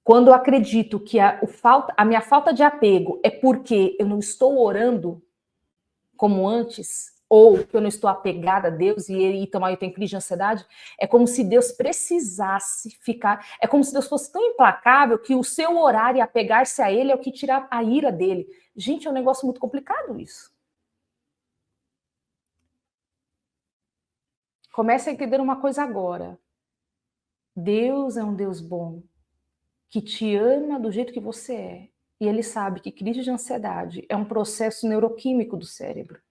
Quando eu acredito que a minha falta de apego é porque eu não estou orando como antes, ou que eu não estou apegada a Deus e então eu tenho crise de ansiedade, é como se Deus precisasse ficar, é como se Deus fosse tão implacável que o seu orar e apegar-se a Ele é o que tira a ira dele. Gente, é um negócio muito complicado isso. Comece a entender uma coisa agora. Deus é um Deus bom, que te ama do jeito que você é. E Ele sabe que crise de ansiedade é um processo neuroquímico do cérebro.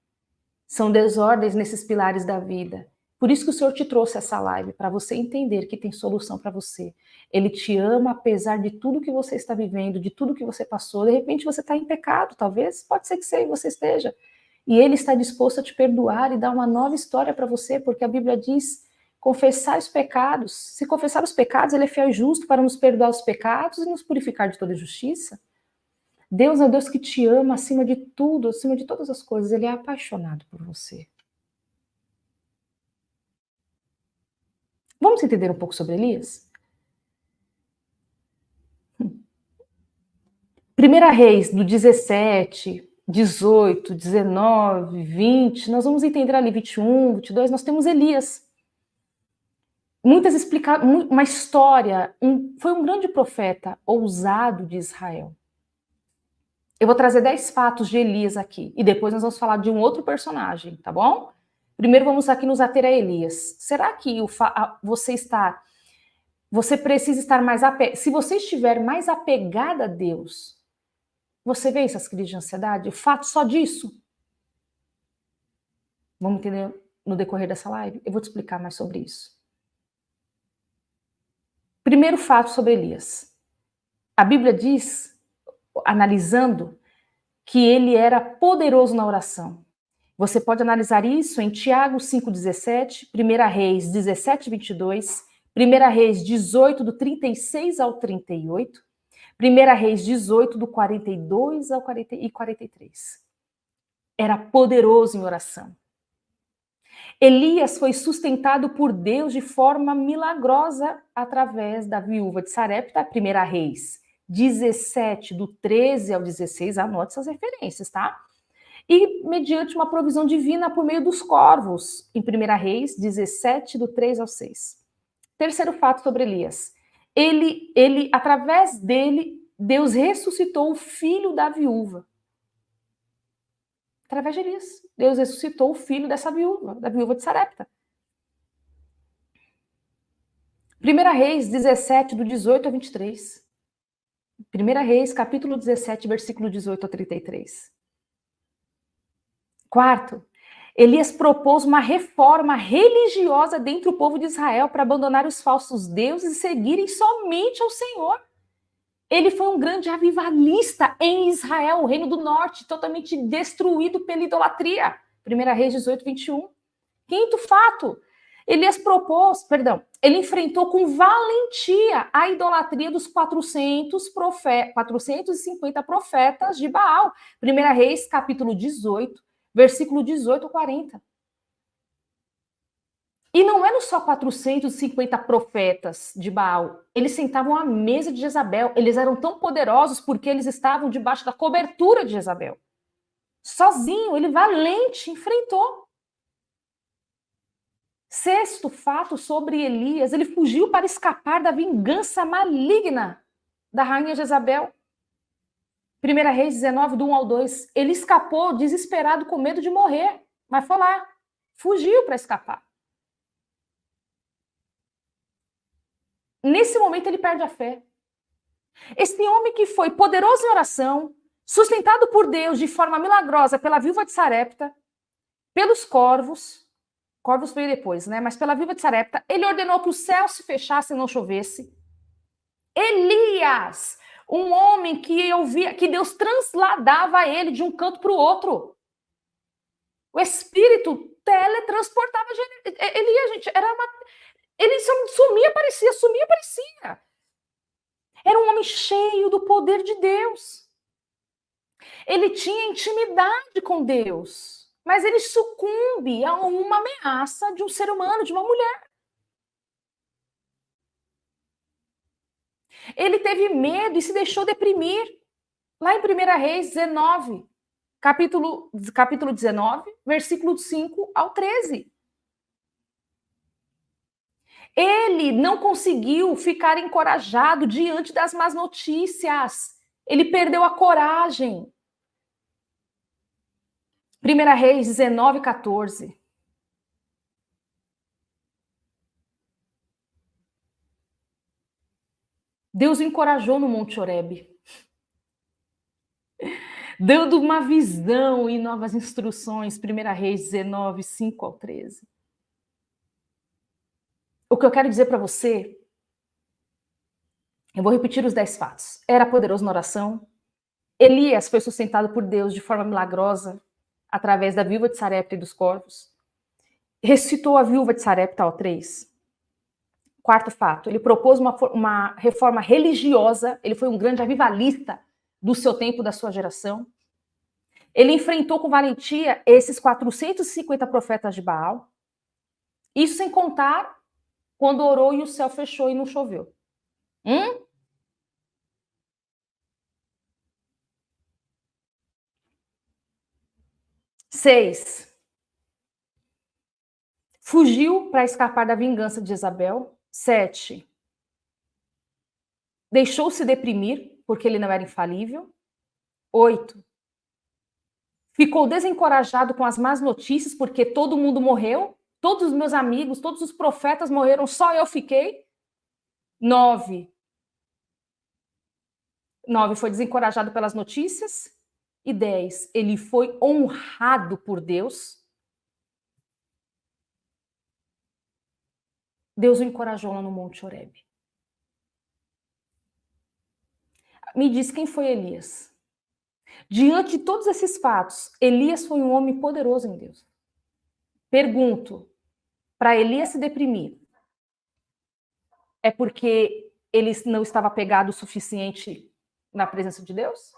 São desordens nesses pilares da vida. Por isso que o Senhor te trouxe essa live, para você entender que tem solução para você. Ele te ama apesar de tudo que você está vivendo, de tudo que você passou. De repente você está em pecado, talvez, pode ser que você esteja. E Ele está disposto a te perdoar e dar uma nova história para você, porque a Bíblia diz, confessar os pecados. Se confessar os pecados, Ele é fiel e justo para nos perdoar os pecados e nos purificar de toda injustiça. Deus é o Deus que te ama acima de tudo, acima de todas as coisas. Ele é apaixonado por você. Vamos entender um pouco sobre Elias? 1 Reis, do 17, 18, 19, 20, nós vamos entender ali 21, 22, nós temos Elias. Muitas explicações, uma história, foi um grande profeta ousado de Israel. Eu vou trazer 10 fatos de Elias aqui, e depois nós vamos falar de um outro personagem, tá bom? Primeiro vamos aqui nos ater a Elias. Será que você precisa estar mais apegada? Se você estiver mais apegada a Deus, você vê essas crises de ansiedade? O fato só disso? Vamos entender no decorrer dessa live? Eu vou te explicar mais sobre isso. Primeiro fato sobre Elias. A Bíblia diz, analisando, que ele era poderoso na oração. Você pode analisar isso em Tiago 5,17, 1 Reis 17, 22, 1 Reis 18, do 36 ao 38, 1 Reis 18, do 42 ao 43. Era poderoso em oração. Elias foi sustentado por Deus de forma milagrosa através da viúva de Sarepta, 1 Reis 17, do 13 ao 16, anote essas referências, tá? E mediante uma provisão divina por meio dos corvos, em 1 Reis 17, do 3 ao 6. Terceiro fato sobre Elias. Através dele, Deus ressuscitou o filho da viúva. Através de Elias, Deus ressuscitou o filho dessa viúva, da viúva de Sarepta. 1 Reis 17, do 18 ao 23. 1 Reis, capítulo 17, versículo 18 a 33. Quarto, Elias propôs uma reforma religiosa dentro do povo de Israel para abandonar os falsos deuses e seguirem somente ao Senhor. Ele foi um grande avivalista em Israel, o reino do norte, totalmente destruído pela idolatria. 1 Reis 18, 21. Quinto fato, ele enfrentou com valentia a idolatria dos 450 profetas de Baal. 1 Reis, capítulo 18, versículo 18 a 40. E não eram só 450 profetas de Baal. Eles sentavam à mesa de Jezabel. Eles eram tão poderosos porque eles estavam debaixo da cobertura de Jezabel. Sozinho, ele valente, enfrentou. Sexto fato sobre Elias, ele fugiu para escapar da vingança maligna da rainha Jezabel. 1 Reis 19, do 1 ao 2. Ele escapou desesperado com medo de morrer, mas foi lá, fugiu para escapar. Nesse momento ele perde a fé. Esse homem que foi poderoso em oração, sustentado por Deus de forma milagrosa pela viúva de Sarepta, pelos corvos veio depois, né? Mas pela viúva de Sarepta, ele ordenou que o céu se fechasse e não chovesse. Elias, um homem que Deus transladava ele de um canto para o outro. O Espírito teletransportava Elias, gente, ele sumia, aparecia. Era um homem cheio do poder de Deus. Ele tinha intimidade com Deus, mas ele sucumbe a uma ameaça de um ser humano, de uma mulher. Ele teve medo e se deixou deprimir. Lá em 1 Reis 19, capítulo 19, versículo 5 ao 13. Ele não conseguiu ficar encorajado diante das más notícias. Ele perdeu a coragem. 1 Reis 19, 14. Deus o encorajou no Monte Horebe, dando uma visão e novas instruções. 1 Reis 19, 5 ao 13. O que eu quero dizer para você, eu vou repetir os 10 fatos. Era poderoso na oração. Elias foi sustentado por Deus de forma milagrosa, através da viúva de Sarepta e dos corvos. Ressuscitou a viúva de Sarepta ao 3. Quarto fato, ele propôs uma reforma religiosa, ele foi um grande avivalista do seu tempo, da sua geração. Ele enfrentou com valentia esses 450 profetas de Baal. Isso sem contar quando orou e o céu fechou e não choveu. 6. Fugiu para escapar da vingança de Jezabel. 7. Deixou-se deprimir, porque ele não era infalível. 8. Ficou desencorajado com as más notícias, porque todo mundo morreu. Todos os meus amigos, todos os profetas morreram, só eu fiquei. 9. Foi desencorajado pelas notícias. E 10. Ele foi honrado por Deus. Deus o encorajou lá no Monte Horebe. Me diz, quem foi Elias? Diante de todos esses fatos, Elias foi um homem poderoso em Deus. Pergunto, para Elias se deprimir, é porque ele não estava apegado o suficiente na presença de Deus?